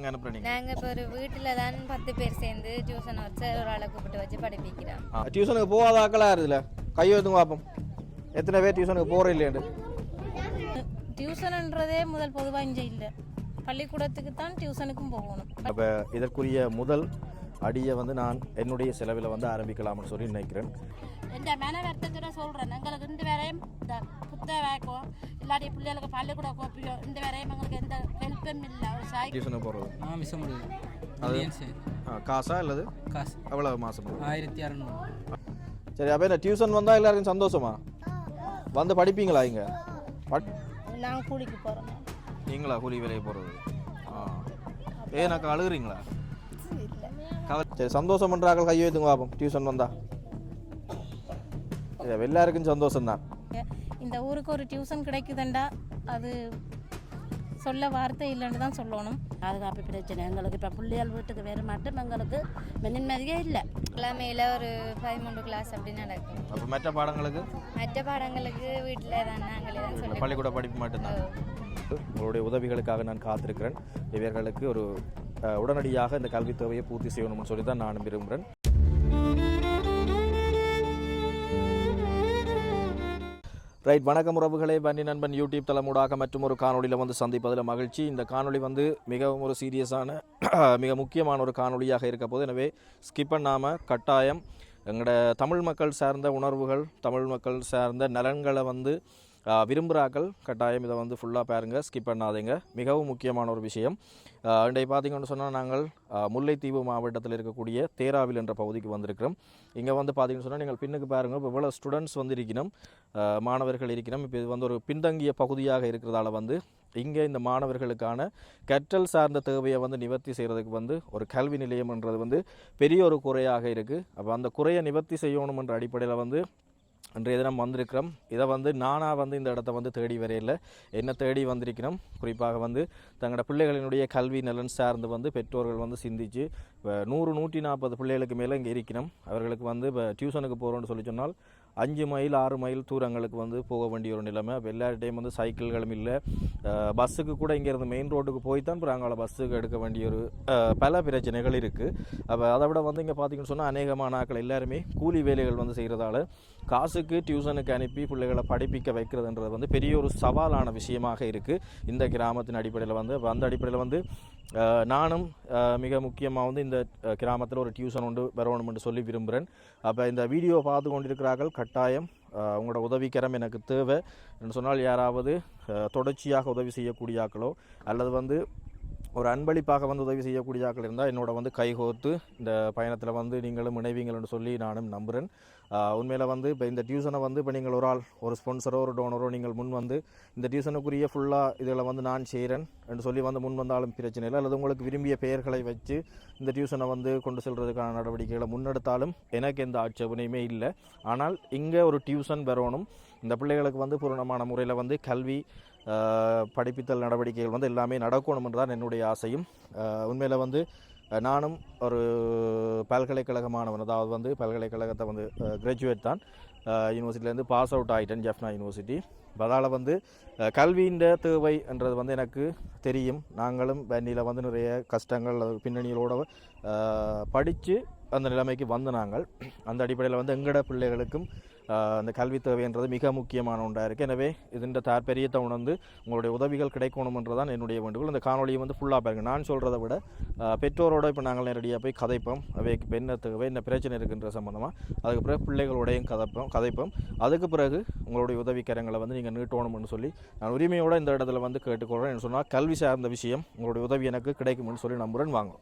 எங்கே அனுப்புறீங்க? நாங்கள் இப்போ ஒரு வீட்டில் தான் 10 பேர் சேர்ந்து டியூஷன் வச்சு ஒரு ஆளை கூப்பிட்டு வச்சு படிப்பிக்கிறோம். டியூஷனுக்கு போகாத ஆக்களாக இருக்குதுல்ல, கையெழுத்துங்க பார்ப்போம். எத்தனை பேர் டியூஷனுக்கு போகிற இல்லையாண்டு? டியூஷன்ன்றதே முதல் பொதுவாக இங்கே இல்லை, பள்ளிக்கூடத்துக்கு தான் டியூஷனுக்கும் போகணும். அப்போ இதற்குரிய முதல் அடியை வந்து நான் என்னுடைய செலவில் வந்து ஆரம்பிக்கலாம்னு சொல்லி நினைக்கிறேன். இந்த மனவர்த்தத்தோட சொல்கிறேன், எங்களுக்கு இந்த வேலையும் இந்த புத்தகோ இல்லாட்டி பிள்ளைகளுக்கு பள்ளிக்கூட கோப்பியோ இந்த வேலையும் எங்களுக்கு எந்த ஹெல்ப்பும் இல்லை. ஒரு சாய் டியூஷனுக்கு போகிறது மிஸ் முடியுது. அது காசா இல்லது காசு எவ்வளோ மாதம்? 1600. சரி, அப்போ இந்த டியூஷன் வந்தால் எல்லாருக்கும் சந்தோஷமா? வந்து படிப்பீங்களா? இங்கே நாங்கள் கூலிக்கு போகிறோம். நீங்களா கூலி வேலையை போகிறது? ஏன்னாக்கா அழுகுறீங்களா? சரி, சந்தோஷம் பண்ணுறாங்க கையை வைத்துங்க பார்ப்போம். டியூஷன் வந்தா எல்லாருக்கும் சந்தோஷம்தான். இந்த ஊருக்கு ஒரு டியூஷன் கிடைக்குதுண்டா அது சொல்ல வார்த்தை இல்லைன்னு தான் சொல்லணும். பாதுகாப்பு பிரச்சனை எங்களுக்கு இப்போ பிள்ளைகள் வீட்டுக்கு வேறு மட்டும் எங்களுக்கு நிம்மதியே இல்லை. கிழமையில் ஒரு 13 கிளாஸ் அப்படி நடக்கும். அப்போ மற்ற பாடங்களுக்கு வீட்டில் தான் நாங்களே தான் சொல்லி பள்ளிக்கூட படிப்பு மட்டும்தான். உங்களுடைய உதவிகளுக்காக நான் காத்திருக்கிறேன். இவர்களுக்கு ஒரு உடனடியாக இந்த கல்வி தேவையை பூர்த்தி செய்யணும்னு சொல்லி தான் நான் விரும்புகிறேன். ரைட், வணக்கம் உறவுகளே. வன்னி நண்பன் யூடியூப் தளமூடாக மற்றும் ஒரு காணொலியில் வந்து சந்திப்பதில் மகிழ்ச்சி. இந்த காணொலி வந்து மிகவும் ஒரு சீரியஸான மிக முக்கியமான ஒரு காணொலியாக இருக்க போது. எனவே ஸ்கிப் பண்ணாமல் கட்டாயம் எங்களோட தமிழ் மக்கள் சார்ந்த உணர்வுகள், தமிழ் மக்கள் சார்ந்த நலன்களை வந்து விரும்புகிறாக்கள் கட்டாயம் இதை வந்து ஃபுல்லாக பாருங்கள், ஸ்கிப் பண்ணாதீங்க. மிகவும் முக்கியமான ஒரு விஷயம். இன்றைய பார்த்திங்கன்னு சொன்னால் நாங்கள் முல்லைத்தீவு மாவட்டத்தில் இருக்கக்கூடிய தேராவில் என்ற பகுதிக்கு வந்திருக்கிறோம். இங்கே வந்து பார்த்திங்கன்னு சொன்னால் நீங்கள் பின்னுக்கு பாருங்கள், இப்போ இவ்வளோ ஸ்டூடெண்ட்ஸ் வந்து இருக்கணும், மாணவர்கள் இருக்கணும். இப்போ இது வந்து ஒரு பின்தங்கிய பகுதியாக இருக்கிறதால வந்து இங்கே இந்த மாணவர்களுக்கான கற்றல் சார்ந்த தேவையை வந்து நிவர்த்தி செய்கிறதுக்கு வந்து ஒரு கல்வி நிலையம்ன்றது வந்து பெரிய ஒரு குறையாக இருக்குது. அப்போ அந்த குறையை நிவர்த்தி செய்யணும் என்ற அடிப்படையில் வந்து இன்றைய தினம் வந்திருக்கிறோம். இதை வந்து நானாக வந்து இந்த இடத்த வந்து தேடி வரையில் என்ன தேடி வந்திருக்கிறோம். குறிப்பாக வந்து தங்களோட பிள்ளைகளினுடைய கல்வி நலன் சார்ந்து வந்து பெற்றோர்கள் வந்து சிந்தித்து 100-140 பிள்ளைகளுக்கு மேலே இங்கே இருக்கணும். அவர்களுக்கு வந்து இப்போ டியூஷனுக்கு போகிறோன்னு சொல்லி சொன்னால் 5 மைல் 6 மைல் தூரங்களுக்கு வந்து போக வேண்டிய ஒரு நிலைமை. இப்போ எல்லா டைம் வந்து சைக்கிள்களும் இல்லை, பஸ்ஸுக்கு கூட இங்கேருந்து மெயின் ரோட்டுக்கு போய் தான் அப்புறம் அங்கே பஸ்ஸுக்கு எடுக்க வேண்டிய ஒரு பல பிரச்சனைகள் இருக்குது. அப்போ அதை விட வந்து இங்கே பார்த்திங்கன்னு சொன்னால் அநேகமான ஆட்கள் எல்லாருமே கூலி வேலைகள் வந்து செய்கிறதால காசுக்கு டியூஷனுக்கு அனுப்பி பிள்ளைகளை படிப்பிக்க வைக்கிறதுன்றது வந்து பெரிய ஒரு சவாலான விஷயமாக இருக்குது இந்த கிராமத்தின் அடிப்படையில் வந்து. அந்த அடிப்படையில் வந்து நானும் மிக முக்கியமாக வந்து இந்த கிராமத்தில் ஒரு டியூஷன் ஒன்று வரணும்னு சொல்லி விரும்புகிறேன். அப்போ இந்த வீடியோ பார்த்து கொண்டிருக்கிறார்கள் கட்டாயம் உங்களோட உதவிக்கரம் எனக்கு தேவை என்று சொன்னால் யாராவது தொடர்ச்சியாக உதவி செய்யக்கூடிய ஆக்களோ அல்லது வந்து ஒரு அன்பளிப்பாக வந்து உதவி செய்யக்கூடிய ஆக்கள் இருந்தால் என்னோட வந்து கைகோர்த்து இந்த பயணத்தில் வந்து நீங்களும் இணைவீங்கள்னு சொல்லி நானும் நம்புகிறேன். உண்மையில் வந்து இப்போ இந்த டியூஷனை வந்து இப்போ நீங்கள் ஒரு ஆள் ஒரு ஸ்பான்சரோ ஒரு டோனரோ நீங்கள் முன் வந்து இந்த டியூஷனுக்குரிய ஃபுல்லாக இதில் வந்து நான் செய்கிறேன் என்று சொல்லி வந்து முன் வந்தாலும் பிரச்சனை இல்லை. அல்லது உங்களுக்கு விரும்பிய பெயர்களை வச்சு இந்த டியூஷனை வந்து கொண்டு செல்வதற்கான நடவடிக்கைகளை முன்னெடுத்தாலும் எனக்கு எந்த ஆட்சேபனையுமே இல்லை. ஆனால் இங்கே ஒரு டியூஷன் வரணும், இந்த பிள்ளைகளுக்கு வந்து பூரணமான முறையில் வந்து கல்வி படிப்பித்தல் நடவடிக்கைகள் வந்து எல்லாமே நடக்கணும் தான் என்னுடைய ஆசையும். உண்மையில் வந்து நானும் ஒரு பல்கலைக்கழக மாணவன், அதாவது வந்து பல்கலைக்கழகத்தை வந்து கிராஜுவேட் தான், யூனிவர்சிட்டியிலேருந்து பாஸ் அவுட் ஆகிட்டேன் ஜெஃப்னா யூனிவர்சிட்டி. அதால் வந்து கல்வியின் தேவை என்றது வந்து எனக்கு தெரியும். நாங்களும் வன்னியில் வந்து நிறைய கஷ்டங்கள் பின்னணிகளோடு படித்து அந்த நிலைமைக்கு வந்து நாங்கள் அந்த அடிப்படையில் வந்து எங்களோட பிள்ளைகளுக்கும் அந்த கல்வி தேவைன்றது மிக முக்கியமான ஒன்றாக இருக்குது. எனவே இதுன்ற தாற்பயத்தை உணர்ந்து உங்களுடைய உதவிகள் கிடைக்கணும்ன்றதான் என்னுடைய வேண்டுகோள். இந்த காணொலியை வந்து ஃபுல்லாக பாருங்கள். நான் சொல்கிறத விட பெற்றோரோட இப்போ நாங்கள் நேரடியாக போய் கதைப்போம், அவைக்கு இப்போ என்ன தேவை என்ன பிரச்சனை இருக்குன்ற சம்மந்தமாக. அதுக்கு பிறகு பிள்ளைகளோடையும் கதைப்போம். அதுக்கு பிறகு உங்களுடைய உதவிக்கரங்களை வந்து நீங்கள் நீட்டணும்னு சொல்லி நான் உரிமையோடு இந்த இடத்துல வந்து கேட்டுக்கொள்கிறேன். என்ன சொன்னால் கல்வி சார்ந்த விஷயம் உங்களுடைய உதவி எனக்கு கிடைக்கும்னு சொல்லி நம்புகிறேன். வாங்க.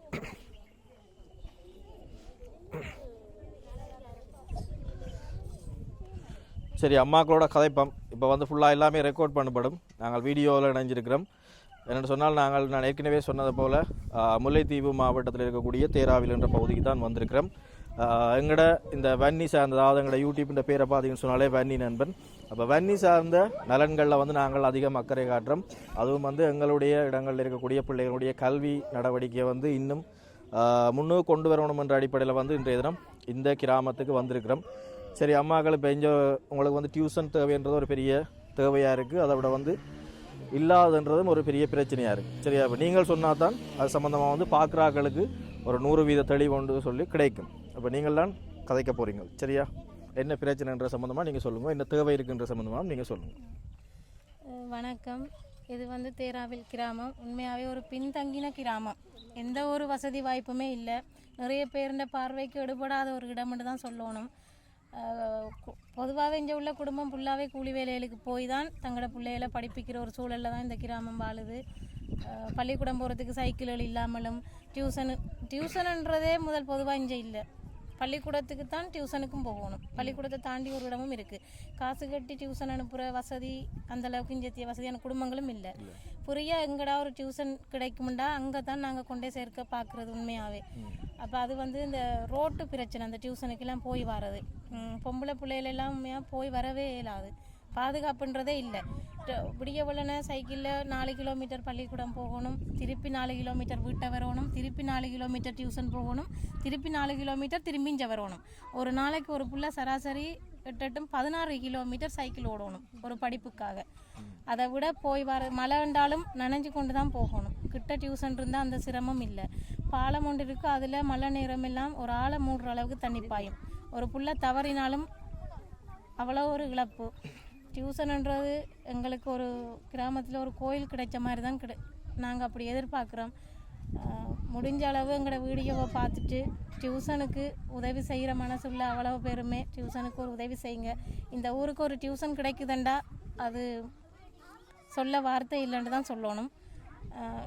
சரி, அம்மாக்களோட கதைப்பம் இப்போ வந்து ஃபுல்லாக எல்லாமே ரெக்கார்ட் பண்ணப்படும். நாங்கள் வீடியோவில் இணைஞ்சிருக்கிறோம். என்னென்னு சொன்னால் நான் ஏற்கனவே சொன்னது போல் முல்லைத்தீவு மாவட்டத்தில் இருக்கக்கூடிய தேராவில் என்ற பகுதிக்கு தான் வந்திருக்கிறோம். எங்களோட இந்த வன்னி சார்ந்த, அதாவது எங்களோட யூடியூப்ன்ற பேரை பார்த்தீங்கன்னு சொன்னாலே வன்னி நண்பன். அப்போ வன்னி சார்ந்த நலன்களில் வந்து நாங்கள் அதிகம் அக்கறை காட்டுறோம். அதுவும் வந்து எங்களுடைய இடங்களில் இருக்கக்கூடிய பிள்ளைகளுடைய கல்வி நடவடிக்கையை வந்து இன்னும் முன்னுக்கு கொண்டு வரணும் என்ற அடிப்படையில் வந்து இன்றைய தினம் இந்த கிராமத்துக்கு வந்திருக்கிறோம். சரி, அம்மாக்கள் இப்போ உங்களுக்கு வந்து டியூஷன் தேவைன்றது ஒரு பெரிய தேவையாக இருக்குது. அதை விட வந்து இல்லாதன்றதும் ஒரு பெரிய பிரச்சனையாக இருக்குது. சரியா? இப்போ நீங்கள் சொன்னால் தான் அது சம்மந்தமாக வந்து பார்க்குறாக்களுக்கு ஒரு 100% தெளிவுண்டு சொல்லி கிடைக்கும். அப்போ நீங்கள் தான் கதைக்க போகிறீங்க. சரியா? என்ன பிரச்சனைன்ற சம்மந்தமாக நீங்கள் சொல்லுங்கள், என்ன தேவை இருக்குன்ற சம்மந்தமாக நீங்கள் சொல்லுங்கள். வணக்கம். இது வந்து தேராவில் கிராமம். உண்மையாகவே ஒரு பின்தங்கின கிராமம். எந்த ஒரு வசதி வாய்ப்புமே இல்லை. நிறைய பேருண்ட பார்வைக்கு எடுபடாத ஒரு இடம்னு தான் சொல்லணும். பொதுவாகவே இங்கே உள்ள குடும்பம் ஃபுல்லாகவே கூலி வேலைகளுக்கு போய் தான் தங்களோட பிள்ளைகளை படிப்பிக்கிற ஒரு சூழலில் தான் இந்த கிராமம் வாழுது. பள்ளிக்கூடம் போகிறதுக்கு சைக்கிள்கள் இல்லாமலும் டியூஷனுன்றதே முதல் பொதுவாக இங்கே இல்லை. பள்ளிக்கூடத்துக்கு தான் டியூஷனுக்கும் போகணும். பள்ளிக்கூடத்தை தாண்டி ஒரு இடமும் இருக்குது. காசு கட்டி டியூஷன் அனுப்புகிற வசதி அந்தளவுக்கு இஞ்சத்திய வசதியான குடும்பங்களும் இல்லை. புரியா எங்கடா ஒரு டியூஷன் கிடைக்கும்டா அங்கே தான் நாங்கள் கொண்டே சேர்க்க பார்க்குறது உண்மையாகவே. அப்போ அது வந்து இந்த ரோட்டு பிரச்சனை. அந்த டியூஷனுக்கெல்லாம் போய் வர்றது, பொம்பளை பிள்ளைகளெல்லாம் உண்மையாக போய் வரவே இயலாது. பாதுகாப்புன்றதே இல்லை. விடிய உடனே சைக்கிளில் 4 கிலோமீட்டர் பள்ளிக்கூடம் போகணும், திருப்பி 4 கிலோமீட்டர் வீட்டை வரணும், திருப்பி 4 கிலோமீட்டர் டியூஷன் போகணும், திருப்பி 4 கிலோமீட்டர் திரும்பி இங்கே வரணும். ஒரு நாளைக்கு ஒரு புள்ள சராசரி 16 கிலோமீட்டர் சைக்கிள் ஓடணும் ஒரு படிப்புக்காக. அதை விட போய் வர மழை வந்தாலும் நனைஞ்சு கொண்டு தான் போகணும். கிட்ட டியூஷன் இருந்தால் அந்த சிரமம் இல்லை. பாலம் ஒன்று இருக்குது, அதில் மழை நேரமெல்லாம் ஒரு ஆளை மூடுற அளவுக்கு தண்ணி பாயும். ஒரு புள்ள தவறினாலும் அவ்வளோ ஒரு இழப்பு. டியூஷன்ன்றது எங்களுக்கு ஒரு கிராமத்தில் ஒரு கோயில் கிடைச்ச மாதிரி தான் நாங்கள் அப்படி எதிர்பார்க்குறோம். முடிஞ்ச அளவு எங்களோட வீடியோவை பார்த்துட்டு டியூஷனுக்கு உதவி செய்கிற மனசுள்ள அவ்வளவு பேருமே டியூஷனுக்கு ஒரு உதவி செய்யுங்க. இந்த ஊருக்கு ஒரு டியூஷன் கிடைக்குதுண்டா அது சொல்ல வார்த்தை இல்லைன்னு தான் சொல்லணும்.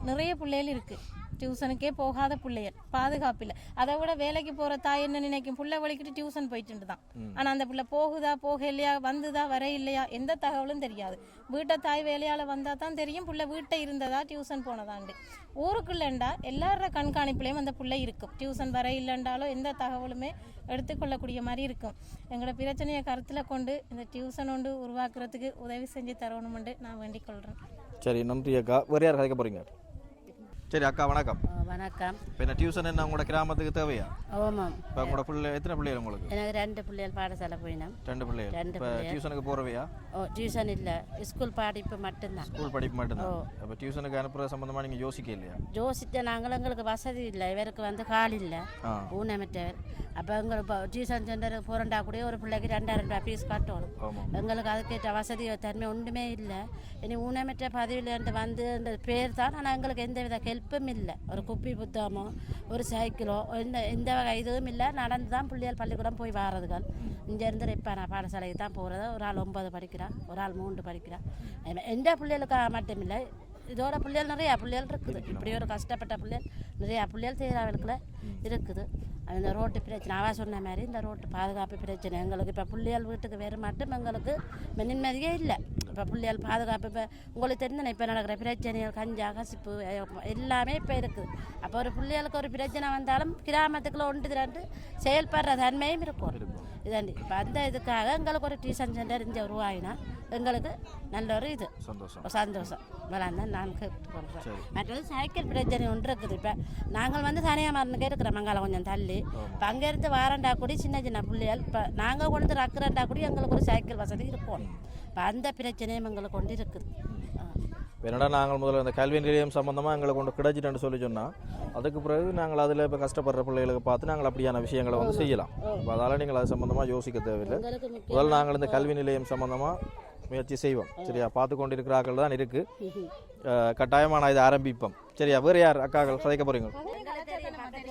நிறைய பிள்ளைகள் இருக்குது டியூஷனுக்கே போகாத பிள்ளைகள், பாதுகாப்பில்லை. அதை விட வேலைக்கு போகிற தாய் என்ன நினைக்கும், புள்ள வலிக்கிட்டு டியூஷன் போயிட்டு தான். ஆனால் அந்த பிள்ளை போகுதா போக இல்லையா, வந்துதா வர இல்லையா, எந்த தகவலும் தெரியாது. வீட்டை தாய் வேலையால் வந்தால் தான் தெரியும் பிள்ளை வீட்டை இருந்ததா டியூஷன் போனதாண்டு. ஊருக்குள்ளேண்டா எல்லாரோட கண்காணிப்புலேயும் அந்த பிள்ளை இருக்கும். டியூஷன் வர இல்லைண்டாலும் எந்த தகவலுமே எடுத்துக்கொள்ளக்கூடிய மாதிரி இருக்கும். எங்களோட பிரச்சனையை கருத்தில் கொண்டு இந்த டியூஷன் ஒன்று உருவாக்குறதுக்கு உதவி செஞ்சு தரணுமென்று நான் வேண்டிக் கொள்கிறேன். சரி, நன்றி அக்கா. வேறு யார் கதைக்க போகிறீங்க? சரி அக்கா, வணக்கம். வணக்கம். இப்போ என்ன டியூஷன் என்ன உங்களோட கிராமத்துக்கு தேவையா? ஆமாம். இப்போ உங்களோட பிள்ளை எத்தனை பிள்ளைகள் உங்களுக்கு? எனக்கு 2 பிள்ளைகள் பாடசாலை போயினோம். 2 பிள்ளைகள். இப்போ டியூஷனுக்கு போகிறவையா? டியூஷன் இல்லை, ஸ்கூல் படிப்பு மட்டும்தான். ஸ்கூல் படிப்பு மட்டும்தான். அப்போ டியூஷனுக்கு அனுப்புகிற சம்மந்தமாக நீங்கள் யோசிக்க இல்லையா? யோசித்த நாங்கள் எங்களுக்கு வசதி இல்லை, இவருக்கு வந்து கால் இல்லை, ஊனமிட்டவர். அப்போ எங்களுக்கு டியூஷன் சென்டர் போகிறண்டா கூட ஒரு பிள்ளைக்கு 2000 ரூபாய் ஃபீஸ் கட்டணும். எங்களுக்கு அதுக்கேற்ற வசதி தன்மை ஒன்றுமே இல்லை. இனி ஊனமிட்ட பதவியில் வந்து இந்த பேர் தான். ஆனால் எங்களுக்கு எந்த வித ஹெல்ப்பும் இல்லை. ஒரு குப்பி புத்தகமோ ஒரு சைக்கிளோ எந்த வகை இதுவும் இல்லை. நடந்து தான் பிள்ளைகள் பள்ளிக்கூடம் போய் வாரதுகள். இங்கேருந்து இப்போ நான் பாடசாலைக்கு தான் போகிறது. ஒரு ஆள் 9 படிக்கிறான், ஒரு ஆள் 3 படிக்கிறான். எந்த பிள்ளைகளுக்கு மட்டும் இல்லை, இதோட பிள்ளைகள் நிறையா பிள்ளைகள் இருக்குது. இப்படி ஒரு கஷ்டப்பட்ட பிள்ளைகள் நிறையா பிள்ளைகள் தேராவிலுக்குள்ள இருக்குது. அந்த ரோட்டு பிரச்சனை அவ சொன்ன மாதிரி இந்த ரோட்டு பாதுகாப்பு பிரச்சனை எங்களுக்கு. இப்போ பிள்ளைகள் வீட்டுக்கு வேறு மட்டும் எங்களுக்கு நிம்மதியே இல்லை. இப்போ பிள்ளைகள் பாதுகாப்பு இப்போ உங்களுக்கு தெரிஞ்சு இப்போ நடக்கிற பிரச்சனைகள் கஞ்சா கசிப்பு எல்லாமே இப்போ இருக்குது. அப்போ ஒரு பிள்ளைகளுக்கு ஒரு பிரச்சனை வந்தாலும் கிராமத்துக்குள்ள 1-2 செயல்படுற தன்மையும் இருக்கும். இதாண்டி இப்போ அந்த இதுக்காக எங்களுக்கு ஒரு டியூஷன் சென்டர் இங்கே உருவாகினா எங்களுக்கு நல்ல ஒரு இது சந்தோஷம் வளர்ந்தான் நான் கேட்டுக்கொள்கிறேன். மற்றது சைக்கிள் பிரச்சனை ஒன்று இருக்குது. இப்போ நாங்கள் வந்து தனியாக மருந்துக்கே இருக்கிறோம் மங்கால கொஞ்சம் தள்ளி. இப்போ அங்கேருந்து வாரண்டா கூடி சின்ன சின்ன பிள்ளைகள் இப்போ நாங்கள் கொண்டு ரக்கிறண்டா கூடி எங்களுக்கு ஒரு சைக்கிள் வசதி இருக்கும். இப்போ அந்த பிரச்சனையும் எங்களுக்கு கொண்டு இருக்குது. என்னடா நாங்கள் முதல்ல இந்த கல்வி நிலையம் சம்மந்தமாக எங்களை கொண்டு கிடைச்சிட்டேன்னு சொல்லி சொன்னால் அதுக்கு பிறகு நாங்கள் அதில் இப்போ கஷ்டப்படுற பிள்ளைகளுக்கு பார்த்து நாங்கள் அப்படியான விஷயங்களை வந்து செய்யலாம். இப்போ அதால் நீங்கள் அது சம்மந்தமாக யோசிக்க தேவையில்லை. முதல்ல நாங்கள் இந்த கல்வி நிலையம் சம்மந்தமாக முயற்சி செய்வோம். சரியா? பார்த்து கொண்டு இருக்கிற ஆக்கள் தான் இருக்குது. கட்டாயமாக நான் இதை ஆரம்பிப்போம். சரியா? வேறு யார் அக்காக்கள் கதைக்க போகிறீங்க?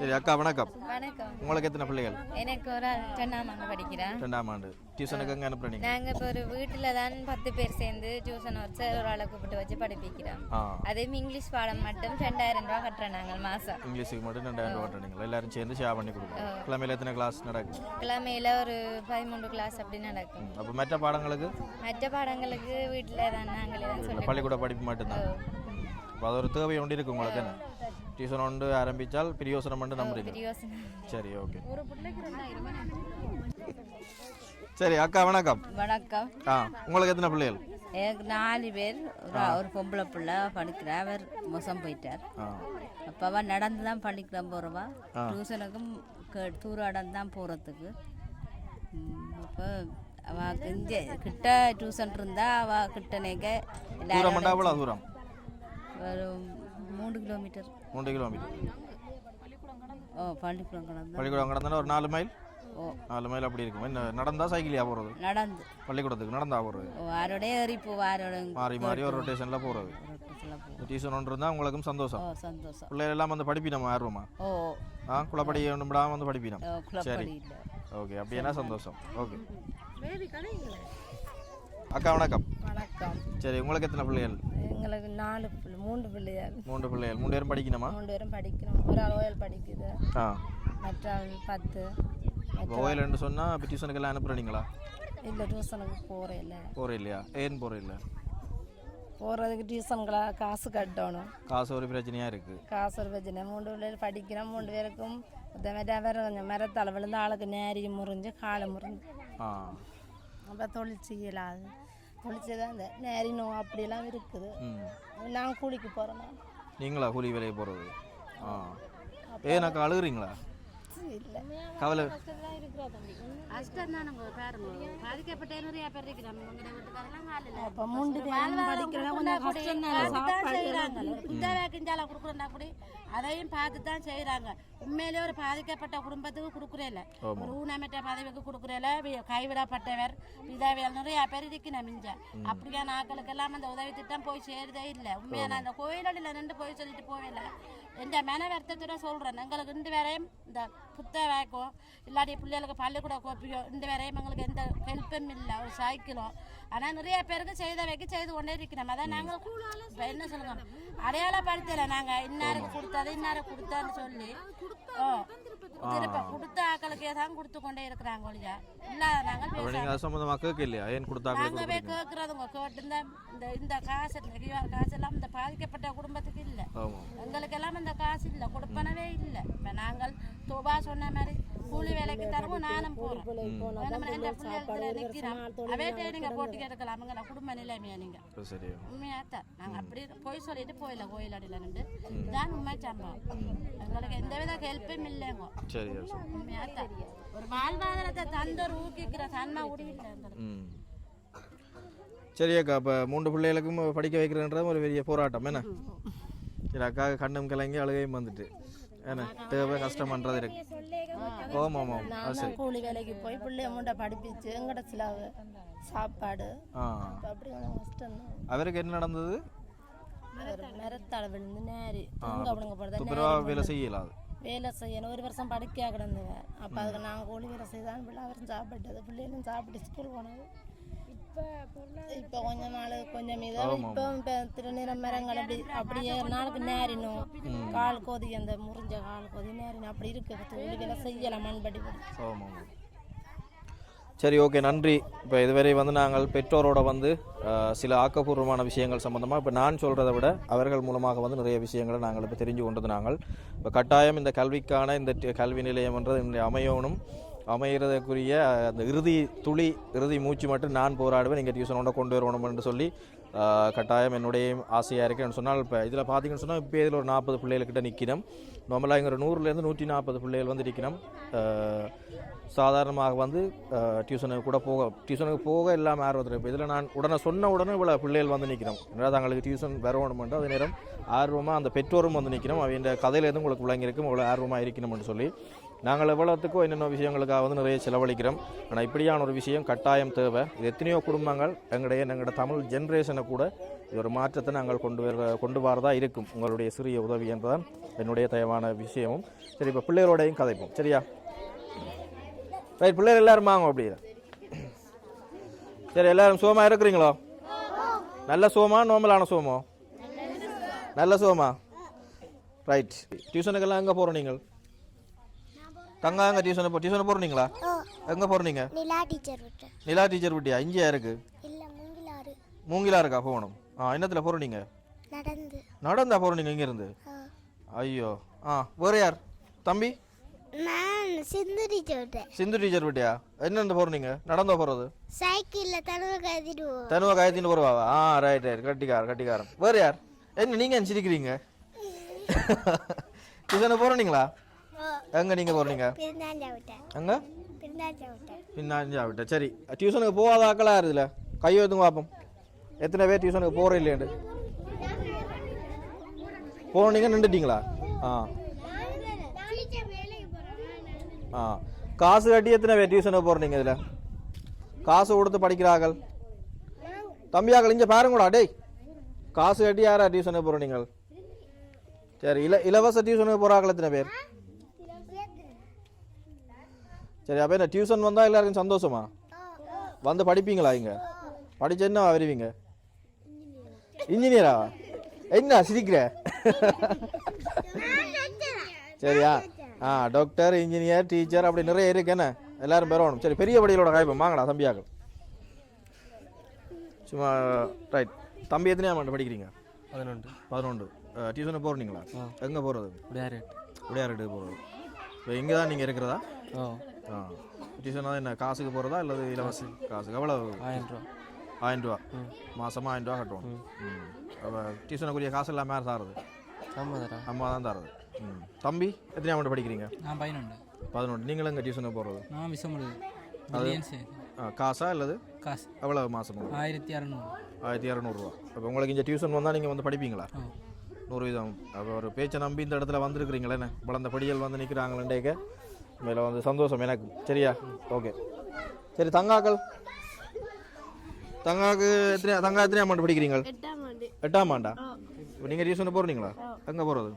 சரி அக்கா, வணக்கம். வணக்கம். உங்களுக்கு எத்தனை பிள்ளைகள்? எனக்கு ஒரு ஆள் 2ஆம் ஆண்டு படிக்கிறேன். 2ஆம் ஆண்டு. டியூஷனுக்கு எங்கே அனுப்புறீங்க? நாங்கள் இப்போ ஒரு வீட்டில் தான் 10 பேர் சேர்ந்து டியூஷன் வச்சு ஒரு ஆளை கூப்பிட்டு வச்சு படிப்பிக்கிறோம். அதேயும் இங்கிலீஷ் பாடம் மட்டும் 2000 ரூபா கட்டுறோம் நாங்கள் மாதம். இங்கிலீஷுக்கு மட்டும் 2000 ரூபா கட்டுறீங்களா? எல்லாரும் சேர்ந்து ஷேர் பண்ணி கொடுக்குறோம். கிழமையில் எத்தனை கிளாஸ் நடக்கும்? கிழமையில் ஒரு 13 கிளாஸ் அப்படி நடக்கும். அப்போ மற்ற பாடங்களுக்கு வீட்டில் தான் நாங்களே தான் சொல்லி பள்ளிக்கூட படிப்பு மட்டும்தான். அப்போ அது ஒரு தேவை ஒன்று இருக்குது உங்களுக்கு. என்ன டியூஷன் ஒன்று ஆரம்பித்தால் பிரியோசனம் மட்டும் நம்புறீங்க? சரி, ஓகே. சரி அக்கா, வணக்கம். வணக்கம். உங்களுக்கு எத்தனை பிள்ளைகள்? எனக்கு 4 பேர். ஒரு பொம்பளை பிள்ளை படிக்கிறா, அவர் மோசம் போயிட்டார். அப்போ அவள் நடந்து தான் பள்ளிக்கூடம் போகிறவா. டியூஷனுக்கும் தூராடம் தான் போகிறதுக்கு. இப்போ அவள் இங்கே கிட்ட டியூஷன் இருந்தா அவள் கிட்டனேக்க தூரம் பண்ணா எவ்வளோ தூரம்? ஒரு 3 கிலோமீட்டர். 3 கிலோமீட்டர். ஓ பள்ளிக்கூடம் கடந்தா. பள்ளிக்கூடம் கடந்தானே ஒரு 4 மைல். ஓ 4 மைல் அப்படி இருக்கும். என்ன நடந்தா சைக்கிளியா போகிறது? நடந்து. பள்ளிக்கூடத்துக்கு நடந்தா போகிறது. ஓ ஆரோட ஏறி போவா, ஆரோட மாறி மாறி ஒரு ரொட்டேஷனில் போகிறது. டியூஷன் ஒன்று இருந்தால் உங்களுக்கும் சந்தோஷம். ஓ சந்தோஷம். பிள்ளைகள் எல்லாம் வந்து படிப்பினோம் ஆர்வமா? ஓ குளப்படி ஒன்றும் விடாமல் வந்து படிப்பினோம். குழப்படி இல்லை. ஓகே, அப்படின்னா சந்தோஷம். ஓகே அக்கா வணக்கம். வணக்கம். சரி, உங்களுக்கு எத்தனை பிள்ளைகள்? எங்களுக்கு 3 பிள்ளைகள். 3 பிள்ளைகள். 3 பேரும் படிக்கணுமா? 3 பேரும் படிக்கிறோம். ஒரு ஆள் ஓயல் படிக்குது, ஆ. மற்ற ஆள் 10. ஓயல்னு சொன்னால் இப்போ டியூஷனுக்கெல்லாம் அனுப்புகிறீங்களா? இல்லை டியூஷனுக்கு போகிறேன். போகிற இல்லையா? ஏன் போகிற இல்லை? போகிறதுக்கு டியூஷனுக்குள்ள காசு கட்டணும். காசு ஒரு பிரச்சனையாக இருக்குது. காசு ஒரு பிரச்சனை. 3 பிள்ளைகள் படிக்கிறோம். 3 பேருக்கும் கொஞ்சம் மரத்தால் விழுந்து ஆளுக்கு நேரி முறிஞ்சு காலை முறிஞ்சு. அப்போ தொழில் செய்யலாது. தொழில் செய்தால் இந்த நேரி நோ அப்படியெல்லாம் இருக்குது. நான் கூலிக்கு போகிறேன்னா. நீங்களா கூலி வேலையை போகிறது? ஏன்னாக்கா அழுகுறீங்களா? இல்லை கவலை. கஷ்டம் தான் நம்ம பாருங்க, பாதிக்கப்பட்ட நிறைய பேர் இருக்கிறாங்க. உங்கள் வீட்டுக்காரெல்லாம் காலையில் அப்போ 3 பேரும் படிக்கிறதா கொஞ்சம் கஷ்டம் தான். செய்கிறாங்க. புத்தக கிஞ்சால கொடுக்குறோன்னா கூட அதையும் பார்த்து தான் செய்கிறாங்க. உண்மையிலே ஒரு பாதிக்கப்பட்ட குடும்பத்துக்கு கொடுக்குறேல, ஒரு ஊனமற்ற பதவிக்கு கொடுக்குறேல, கைவிடப்பட்டவர் விதவைகள் நிறைய பேர் இருக்கணும். மிஞ்ச அப்படியான ஆக்களுக்கெல்லாம் அந்த உதவி திட்டம் போய் சேருதே இல்லை. உண்மையான அந்த கோயிலில் நின்று போய் சொல்லிட்டு போவேல. எந்த மன வருத்தத்தோட சொல்கிறேன், எங்களுக்கு இந்த வரையும் இந்த புத்தக வாய்க்கோ இல்லாட்டி பிள்ளைகளுக்கு பள்ளிக்கூட கோப்பியோ இந்த வரையும் எங்களுக்கு எந்த ஹெல்ப்பும் இல்லை, ஒரு சைக்கிளோ. ஆனால் நிறைய பேருக்கு செய்து கொண்டே இருக்கிறோம். அதான் நாங்கள் இப்போ என்ன சொல்லுங்க, அடையாளப்படுத்தலை. நாங்கள் இன்னாருக்கு கொடுத்தது இன்னாருக்கு கொடுத்தான்னு சொல்லி திருப்ப கொடுத்த ஆக்களுக்கே தான் கொடுத்து கொண்டே இருக்கிறாங்க. ஒழியா இல்லாத நாங்கள் கேட்கறதுங்க கேட்டு இந்த காசு காசெல்லாம் இந்த பாதிக்கப்பட்ட குடும்பத்துக்கு இல்லை. எங்களுக்கெல்லாம் இந்த காசு இல்லை, கொடுப்பனவே இல்லை. இப்போ நாங்கள் தோபா சொன்ன மாதிரி கூலி வேலைக்கு தருவோம். நானும் போகிறோம். அவையிட்டே நீங்கள் போட்டு கேட்கலாம். எங்களை குடும்ப நிலைமையா நீங்கள் உண்மையாத்தான். நாங்கள் அப்படி போய் சொல்லிட்டு போயில கோயில் அடியில் நின்று தான் உண்மை சம்பவம். எங்களுக்கு எந்தவித ஹெல்ப்பும் இல்லைங்க. உண்மையாத்தான் ஒரு வாழ்வாதாரத்தை தந்தோர் ஊக்கிக்கிற தன்மை உடையில்லை எங்களுக்கு. சரி அக்கா, இப்போ 3 பிள்ளைகளுக்கும் படிக்க வைக்கிறன்றது ஒரு பெரிய போராட்டம் என்ன? சரி அக்கா, கண்டம் கலங்கி அழுகையும் வந்துட்டு என்ன தேவை கஷ்டம்ன்றது இருக்கு. ஆமாம் நான் கூலி வேலைக்கு போய் பிள்ளைய முண்டை படிப்பிச்சு எங்கட சிலாவு சாப்பாடு அப்படி கஷ்டம். அவருக்கு என்ன நடந்தது? மரத்தால விழுந்து நேரி வேலை செய்யலாது. வேலை செய்யணும். 1 வருஷம் படிக்க கிடந்துவேன். அப்போ அதுக்கு நான் கூலி வேலை செய்தான் பிள்ளை அவரும் சாப்பிட்டது. பிள்ளைகளும் சாப்பிட்டு ஸ்கூல் போனது. இப்போ கொஞ்சம் நாள் கொஞ்சம் இதாக இப்போ திருநீரம் மரங்கள் அப்படி நாளுக்கு நேரினும் கால் கோதி அந்த முறிஞ்ச கால் கோதி நேரினும் அப்படி இருக்கு. கூலி வேலை செய்யலாம் மண்படி. சரி, ஓகே, நன்றி. இப்போ இதுவரை வந்து நாங்கள் பெற்றோரோட வந்து சில ஆக்கப்பூர்வமான விஷயங்கள் சம்மந்தமாக இப்போ நான் சொல்கிறத விட அவர்கள் மூலமாக வந்து நிறைய விஷயங்களை நாங்கள் இப்போ தெரிஞ்சு கொண்டது. நாங்கள் இப்போ கட்டாயம் இந்த கல்விக்கான இந்த கல்வி நிலையம்ன்றது இன்றைய அமைகிறதுக்குரிய அந்த இறுதி மூச்சு மட்டும் நான் போராடுவேன். நீங்கள் டியூஷனோட கொண்டு வரணும் என்று சொல்லி கட்டாயம் என்னுடைய ஆசையாக இருக்குன்னு சொன்னால், இப்போ இதில் பார்த்தீங்கன்னு சொன்னால் இப்போ இதில் ஒரு 40 பிள்ளைகள்கிட்ட நிற்கணும். நார்மலாக இங்கே ஒரு 100லேருந்து 140 பிள்ளைகள் வந்து நிற்கணும். சாதாரணமாக வந்து டியூஷனுக்கு போக இல்லாமல் ஆர்வத்தில் இப்போ இதில் நான் சொன்ன உடனே இவ்வளோ பிள்ளைகள் வந்து நிற்கணும். ஏன்னா தங்களுக்கு டியூஷன் வரணுமென்று அதே நேரம் ஆர்வமாக அந்த பெற்றோரும் வந்து நிற்கணும். அவங்க கதையிலேருந்து உங்களுக்கு விளங்கியிருக்கும் இவ்வளோ ஆர்வமாக இருக்கணும்னு சொல்லி நாங்கள் எவ்வளோத்துக்கோ என்னென்ன விஷயங்களுக்காக வந்து நிறைய செலவழிக்கிறோம். ஆனால் இப்படியான ஒரு விஷயம் கட்டாயம் தேவை. இது எத்தனையோ குடும்பங்கள் எங்களுடைய தமிழ் ஜென்ரேஷனை கூட இது ஒரு மாற்றத்தை நாங்கள் கொண்டு வரதா இருக்கும். உங்களுடைய சிறிய உதவி என்பதுதான் என்னுடைய தயவான விஷயமும். சரி, இப்போ பிள்ளைகளோடையும் கதைப்போம். சரியா? ரைட், பிள்ளைகள் எல்லாரும் வாங்க அப்படியே. சரி, எல்லாரும் சோமா இருக்கிறீங்களோ? நல்ல சோமா நார்மலான சோமோ? நல்ல சோமா. ரைட், டியூஷனுக்கெல்லாம் எங்கே போகிறோம் நீங்கள்? தங்காங்க டியூஷன் போகிறீங்களா? எங்கே போகிறீங்க? நிலா டீச்சர் விட்டியா? இங்கேயா இருக்கு? மூங்கிலா இருக்கா போகணும்? என்னத்தில் போகிறீங்க? நடந்தா போகிறீங்க இங்கேருந்து? ஐயோ, வேறு யார் தம்பி? சிந்து டீச்சர் விட்டியா? என்னென்ன போகிறீங்க? நடந்தா போகிறது? தனுவ காயத்தின்னு போகிறவா? ரைட், கட்டிக்காரன். வேறு யார்? என்ன நீங்கள் சிரிக்கிறீங்க? டியூஷனை போகிறீங்களா? எங்கே நீங்கள் போகிறீங்க? எங்கே? பின்னாஞ்சாவிட்ட சரி டியூஷனுக்கு போகாத ஆக்களா இருக்குதுல்ல கை வைத்துங்க பார்ப்போம் எத்தனை பேர் டியூஷனுக்கு போகிற இல்லையாண்டு போனீங்க நின்றுட்டீங்களா ஆ ஆ காசு கட்டி எத்தனை பேர் டியூஷனுக்கு போகிறீங்க இதில் காசு கொடுத்து படிக்கிறார்கள் தம்பியாக்கள் இங்கே பாருங்கூடா டேய் காசு கட்டி யாரா டியூஷனுக்கு போகிற நீங்கள் சரி இலவச டியூஷனுக்கு போகிறார்கள் எத்தனை பேர் சரி அப்போ என்ன டியூஷன் வந்தால் எல்லாருக்கும் சந்தோஷமா வந்து படிப்பீங்களா இங்கே படிச்சு என்ன வருவீங்க இன்ஜினியரா என்ன சிரிக்கிற சரியா ஆ டாக்டர் இன்ஜினியர் டீச்சர் அப்படி நிறைய இருக்கு என்ன எல்லாரும் பெறணும் சரி பெரிய படிகளோட காய்ப்போம் வாங்கடா தம்பியாக்கள் சும்மா ரைட் தம்பி எத்தனையா மட்டும் படிக்கிறீங்க 11 டியூஷனுக்கு போகிறீங்களா எங்கே போகிறது உடையாரெட்டுக்கு போகிறது இப்போ இங்கே தான் நீங்கள் இருக்கிறதா ஆ டியூஷனாக என்ன காசுக்கு போகிறதா அல்லது இலவச காசுக்கு எவ்வளோ 1000 ரூபா மாதமாக 1000 ரூபா கட்டுவோம் அப்போ டியூஷனுக்குரிய காசு எல்லாம் யார் தரது அம்மா தான் தரது தம்பி எத்தனை மட்டும் படிக்கிறீங்க நான் 11 நீங்களும் இங்கே டியூஷனுக்கு போகிறது நான் விஷயம் காசா அல்லது காசு எவ்வளோ மாதம் 1200 ரூபா அப்போ உங்களுக்கு இங்கே டியூஷன் வந்தால் நீங்கள் வந்து படிப்பீங்களா 100%. அப்போ ஒரு பேச்சை நம்பி இந்த இடத்துல வந்துருக்குறீங்களே வளர்ந்த படிகள் வந்து நிற்கிறாங்களேண்டேக்க மேலே வந்து சந்தோஷம் எனக்கு சரியா ஓகே சரி தங்காக்கள் எத்தனை ஆண்டு படிக்கிறீங்க 8ஆம் ஆண்டா இப்போ நீங்கள் டியூஷன் போகிறீங்களா எங்கே போகிறது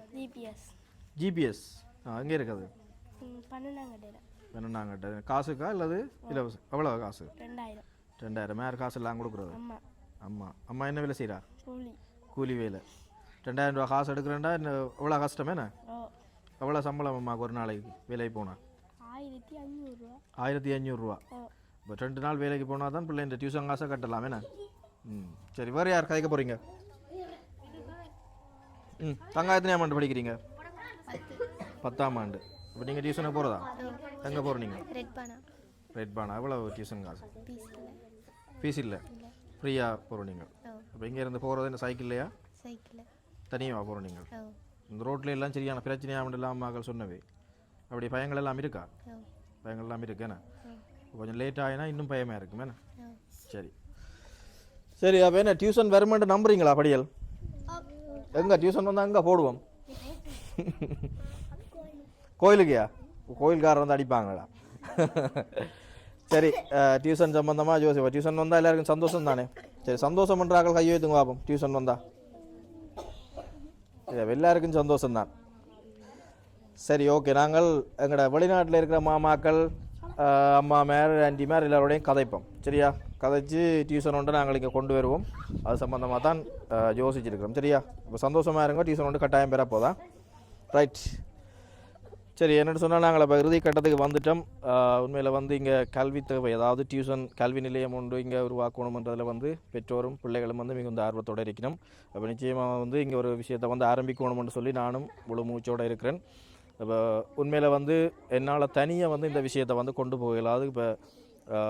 ஜிபிஎஸ் எங்கே இருக்குது 12 காசுக்கா அல்லது இலவச எவ்வளோ காசு 2000 மேலே காசு எல்லாம் கொடுக்குறது அம்மா என்ன வேலை செய்கிறா கூலி வேலை 2000 ரூபா காசு எடுக்கிறேன்டா என்ன எவ்வளோ கஷ்டமேண்ணே எவ்வளோ சம்பளம் அம்மாவுக்கு ஒரு நாளைக்கு வேலைக்கு போனால் 1500 ரூபா இப்போ 2 நாள் வேலைக்கு போனால் தான் பிள்ளை இந்த டியூஷன் காசை கட்டலாமேண்ணே சரி வேறு யார் கதைக்க போகிறீங்க தங்காயத்தினே ஆண்டு படிக்கிறீங்க 10ஆம் ஆண்டு இப்போ நீங்கள் டியூஷனுக்கு போகிறதா எங்கே போகிறீங்க ரெட்பானா எவ்வளோ டியூஷன் காசு ஃபீஸ் இல்லை ஃப்ரீயாக போகிறோம் நீங்கள் இப்போ இங்கேருந்து போகிறது இந்த சைக்கிள்லையா தனியாக போகிறோம் நீங்கள் இந்த ரோட்டில் எல்லாம் சரியான பிரச்சனையாக இல்லாமல் மகள் சொன்னவே அப்படி பயங்கள் எல்லாம் இருக்கா பயங்கள் எல்லாம் இருக்குண்ணே கொஞ்சம் லேட் ஆகினா இன்னும் பயமாக இருக்குமேண்ணே சரி அப்போ என்ன டியூஷன் வருமெண்ட்டு நம்புறீங்களா படியல் எங்கே டியூஷன் வந்தால் எங்கே போடுவோம் கோயிலுக்கையா கோயில்காரர் வந்து அடிப்பாங்களா சரி டியூஷன் சம்பந்தமாக ஜோசிப்பா டியூஷன் வந்தால் எல்லாருக்கும் சந்தோஷம் தானே சரி சந்தோஷம் பண்ணுறாக்கள் கையை வைத்துங்க பார்ப்போம் டியூஷன் வந்தா எல்லாருக்கும் சந்தோஷம்தான் சரி ஓகே நாங்கள் எங்களோட வெளிநாட்டில் இருக்கிற மாமாக்கள் அம்மா மேர் ஆண்டி மேர் எல்லாரோடையும் கதைப்போம் சரியா கதைச்சி டியூஷன் ஒன்று நாங்கள் இங்கே கொண்டு வருவோம் அது சம்மந்தமாக தான் யோசிச்சுருக்கிறோம் சரியா இப்போ சந்தோஷமாக இருங்க டியூஷன் ஒன்று கட்டாயம் பெற போதான் ரைட் சரி என்னென்னு சொன்னால் நாங்கள் இப்போ இறுதி கட்டத்துக்கு வந்துட்டோம் உண்மையில் வந்து இங்கே கல்வி தேவை அதாவது டியூஷன் கல்வி நிலையம் ஒன்று இங்கே உருவாக்கணுன்றதில் வந்து பெற்றோரும் பிள்ளைகளும் வந்து மிகுந்த ஆர்வத்தோடு இருக்கணும் அப்போ நிச்சயமாக வந்து இங்கே ஒரு விஷயத்தை வந்து ஆரம்பிக்கணும்னு சொல்லி நானும் முழு மூச்சோடு இருக்கிறேன் இப்போ உண்மையில் வந்து என்னால் தனியாக வந்து இந்த விஷயத்தை வந்து கொண்டு போகலாது இப்போ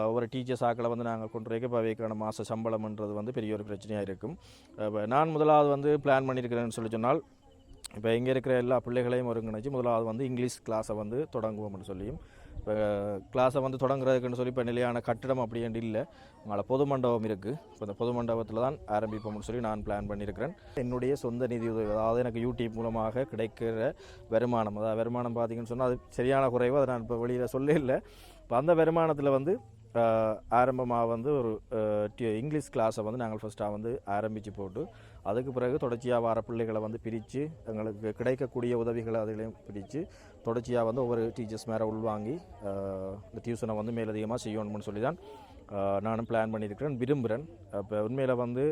ஒவ்வொரு டீச்சர்ஸ் ஆக்களை வந்து நாங்கள் கொண்டு வைக்க இப்போ வைக்கிற மாத சம்பளம்ன்றது வந்து பெரிய ஒரு பிரச்சனையாக இருக்கும் இப்போ நான் முதலாவது வந்து பிளான் பண்ணியிருக்கிறேன்னு சொல்லி சொன்னால் இப்போ இங்கே இருக்கிற எல்லா பிள்ளைகளையும் ஒருங்கிணைச்சி முதலாவது வந்து இங்கிலீஷ் கிளாஸை வந்து தொடங்குவோம்னு சொல்லியும் இப்போ கிளாஸை வந்து தொடங்குறதுக்குன்னு சொல்லி இப்போ நிலையான கட்டிடம் அப்படின்ட்டு இல்லை உங்களை பொது மண்டபம் இருக்குது இப்போ இந்த பொது மண்டபத்தில் தான் ஆரம்பிப்போம்னு சொல்லி நான் பிளான் பண்ணியிருக்கிறேன் என்னுடைய சொந்த நிதி உதவி அதாவது எனக்கு யூடியூப் மூலமாக கிடைக்கிற வருமானம் அதாவது வருமானம் பார்த்திங்கன்னு சொன்னால் அது சரியான குறைவு அதை நான் இப்போ வெளியில் சொல்ல இல்லை இப்போ அந்த வருமானத்தில் வந்து ஆரம்பமாக வந்து ஒரு இங்கிலீஷ் கிளாஸை வந்து நாங்கள் ஃபஸ்ட்டாக வந்து ஆரம்பித்து போட்டு அதுக்கு பிறகு தொடர்ச்சியாக வர பிள்ளைகளை வந்து பிரித்து எங்களுக்கு கிடைக்கக்கூடிய உதவிகளை அதிலையும் பிரித்து தொடர்ச்சியாக வந்து ஒவ்வொரு டீச்சர்ஸ் மேலே உள்வாங்கி இந்த டியூஷனை வந்து மேலதிகமாக செய்யணும்னு சொல்லி தான் நானும் பிளான் பண்ணியிருக்கிறேன் விரும்புகிறேன் இப்போ உண்மையில் வந்து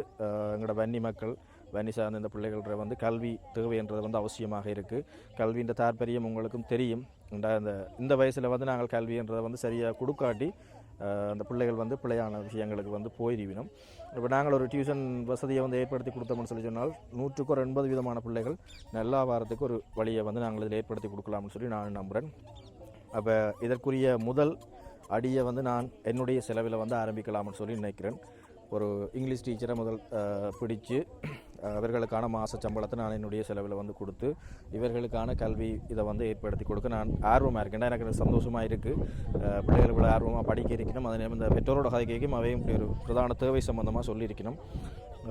எங்களோட வன்னி மக்கள் வன்னி சார்ந்த இந்த பிள்ளைகள வந்து கல்வி தேவைன்றது வந்து அவசியமாக இருக்குது கல்வின்ற தாற்பயம் உங்களுக்கும் தெரியும் இந்த வயசில் வந்து நாங்கள் கல்வின்றதை வந்து சரியாக கொடுக்காட்டி அந்த பிள்ளைகள் வந்து பிள்ளையான விஷயங்களுக்கு வந்து போயிருவினோம் இப்போ நாங்கள் ஒரு டியூஷன் வசதியை வந்து ஏற்படுத்தி கொடுத்தோம்னு சொல்லி சொன்னால் 100க்கு 80 விதமான பிள்ளைகள் நல்லா வாரத்துக்கு ஒரு வழியை வந்து நாங்கள் இதில் ஏற்படுத்தி கொடுக்கலாம்னு சொல்லி நான் நம்புகிறேன் அப்போ இதற்குரிய முதல் அடியை வந்து நான் என்னுடைய செலவில் வந்து ஆரம்பிக்கலாம்னு சொல்லி நினைக்கிறேன் ஒரு இங்கிலீஷ் டீச்சரை முதல் பிடிச்சு இவர்களுக்கான மாத சம்பளத்தை நான் என்னுடைய செலவில் வந்து கொடுத்து இவர்களுக்கான கல்வி இதை வந்து ஏற்படுத்தி கொடுக்க நான் ஆர்வமாக இருக்கேன். எனக்கு சந்தோஷமாக இருக்குது. பிள்ளைகள் கூட ஆர்வமாக படிக்க இருக்கணும். அதே நேரம் இந்த பெற்றோரோட கதைக்கும் அவையும் இப்படி ஒரு பிரதான தேவை சம்பந்தமாக சொல்லியிருக்கணும்.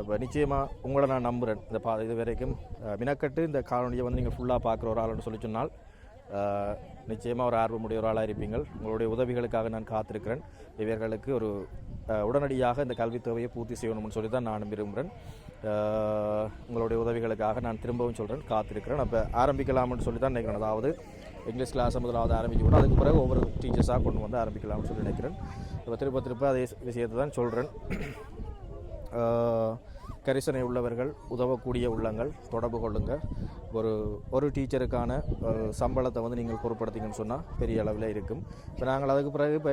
இப்போ நிச்சயமாக உங்களை நான் நம்புகிறேன். இது வரைக்கும் மினக்கட்டு இந்த காணொலியை வந்து நீங்கள் ஃபுல்லாக பார்க்குற ஒரு ஆளுன்னு சொல்லி சொன்னால் நிச்சயமாக ஒரு ஆர்வமுடைய ஒரு ஆளாக இருப்பீங்கள். உங்களுடைய உதவிகளுக்காக நான் காத்திருக்கிறேன். இவர்களுக்கு ஒரு உடனடியாக இந்த கல்வி தேவையை பூர்த்தி செய்யணும்னு சொல்லி தான் நான் விரும்புகிறேன். உங்களுடைய உதவிகளுக்காக நான் திரும்பவும் சொல்கிறேன், காத்திருக்கிறேன். அப்போ ஆரம்பிக்கலாம்னு சொல்லி தான் நினைக்கிறேன். அதாவது இங்கிலீஷ் கிளாஸ் முதலாவது ஆரம்பிக்கணும், அதுக்கு பிறகு ஒவ்வொரு டீச்சர்ஸாக கொண்டு வந்து ஆரம்பிக்கலாம்னு சொல்லி நினைக்கிறேன். இப்போ திரும்ப அதே விஷயத்தை தான் சொல்கிறேன். கரிசனை உள்ளவர்கள், உதவக்கூடிய உள்ளங்கள் தொடர்பு கொள்ளுங்கள். ஒரு டீச்சருக்கான சம்பளத்தை வந்து நீங்கள் பொருட்படுத்திங்கன்னு சொன்னால் பெரிய அளவில் இருக்கும். இப்போ நாங்கள் அதுக்கு பிறகு இப்போ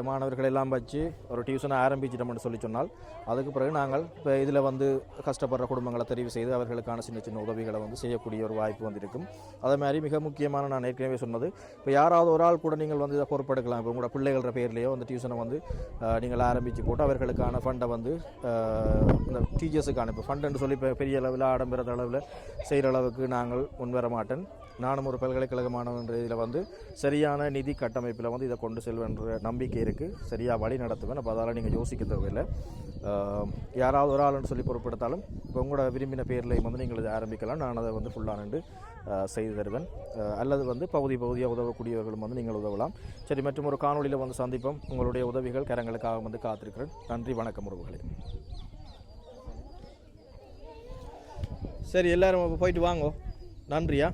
மாணவர்கள் எல்லாம் வச்சு ஒரு டியூஷனை ஆரம்பிச்சிட்டோம்னு சொல்லி சொன்னால் அதுக்கு பிறகு நாங்கள் இப்போ இதில் வந்து கஷ்டப்படுற குடும்பங்களை தெரிவு செய்து அவர்களுக்கான சின்ன சின்ன உதவிகளை வந்து செய்யக்கூடிய ஒரு வாய்ப்பு வந்து இருக்கும். அதே மாதிரி மிக முக்கியமான நான் ஏற்கனவே சொன்னது, இப்போ யாராவது ஒரு ஆள் கூட நீங்கள் வந்து இதை பொறுப்பெடுக்கலாம். இப்போ உங்களோட பிள்ளைகள பேர்லேயோ அந்த டியூஷனை வந்து நீங்கள் ஆரம்பித்து போட்டு அவர்களுக்கான ஃபண்டை வந்து இந்த டீச்சர்ஸுக்கான இப்போ ஃபண்டுன்னு சொல்லி இப்போ பெரிய அளவில் ஆடம்பர அளவில் செய்கிற அளவுக்கு நாங்கள் முன்வர மாட்டேன். நானும் ஒரு பல்கலைக்கழக மாணவன்ற இதில் வந்து சரியான நிதி கட்டமைப்பில் வந்து இதை கொண்டு செல்வன்ற நம்பிக்கை இருக்குது. சரியாக வழி நடத்துவேன். அப்போ அதெல்லாம் நீங்கள் யோசிக்க தேவையில்லை. யாராவது ஒரு ஆளுன்னு சொல்லி பொறுப்பெடுத்தாலும் இப்போ உங்களோட விரும்பின பேர்லையும் வந்து நீங்கள் இதை ஆரம்பிக்கலாம். நான் அதை வந்து ஃபுல்லானு செய்து தருவேன். அல்லது வந்து பகுதியாக உதவக்கூடியவர்களும் வந்து நீங்கள் உதவலாம். சரி, மற்றும் ஒரு காணொலியில் வந்து சந்திப்போம். உங்களுடைய உதவிகள் கரங்களுக்காக வந்து காத்திருக்கிறேன். நன்றி, வணக்கம் உறவுகளே. சரி, எல்லோரும் போயிட்டு வாங்கோ. நன்றியா.